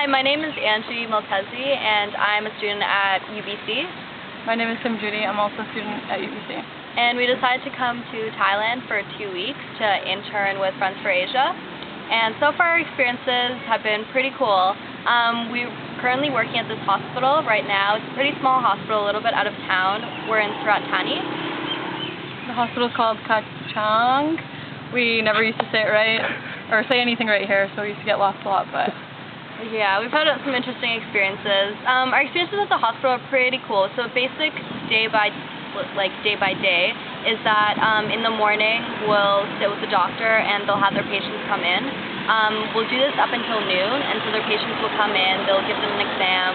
Hi, my name is Angie and I'm a student at UBC. My name is Sim. I'm also a student at UBC. And we decided to come to Thailand for 2 weeks to intern with Friends for Asia. And so far our experiences have been pretty cool. We're currently working at this hospital right now. It's a pretty small hospital, a little bit out of town. We're in Surat Thani. The hospital is called Kachang. We never used to say it right, or say anything right here, so we used to get lost a lot, but... Yeah, we've had some interesting experiences. Our experiences at the hospital are pretty cool. So basic day by day is that in the morning we'll sit with the doctor and they'll have their patients come in. We'll do this up until noon, and so their patients will come in, they'll give them an exam.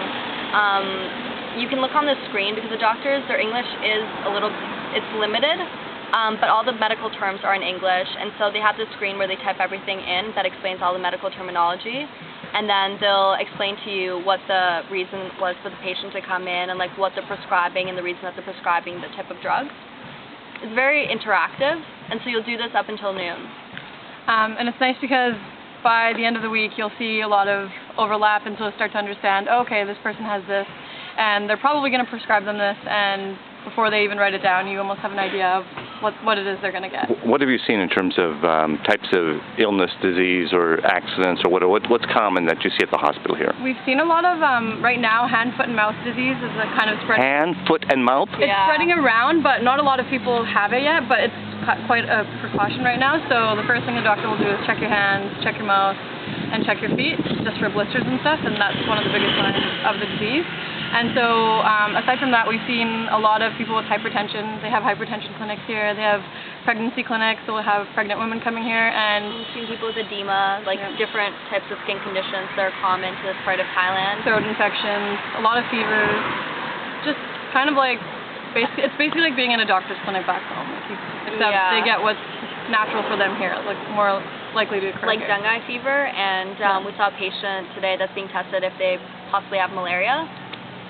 You can look on the screen because the doctors, their English is it's limited, but all the medical terms are in English, and so they have this screen where they type everything in that explains all the medical terminology. And then they'll explain to you what the reason was for the patient to come in and like what they're prescribing and the reason that they're prescribing the type of drugs. It's very interactive, and so you'll do this up until noon. And it's nice because by the end of the week you'll see a lot of overlap, and so you'll start to understand, okay, this person has this, and they're probably going to prescribe them this, and before they even write it down, you almost have an idea of what it is they're going to get. What have you seen in terms of types of illness, disease, or accidents, or what's common that you see at the hospital here? We've seen a lot of, right now, hand, foot, and mouth disease is a kind of spread. Hand, foot, and mouth? It's spreading around, but not a lot of people have it yet, but it's quite a precaution right now. So the first thing the doctor will do is check your hands, check your mouth, and check your feet, just for blisters and stuff, and that's one of the biggest signs of the disease. And so, aside from that, we've seen a lot of people with hypertension. They have hypertension clinics here. They have pregnancy clinics, so we'll have pregnant women coming here. And we've seen people with edema, like different types of skin conditions that are common to this part of Thailand. Throat infections, a lot of fevers. Just kind of like, it's basically like being in a doctor's clinic back home. Except they get what's natural for them here, like more likely to occur like here. dengue fever, and we saw a patient today that's being tested if they possibly have malaria.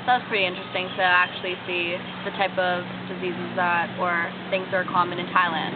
So that's pretty interesting to actually see the type of diseases or things that are common in Thailand.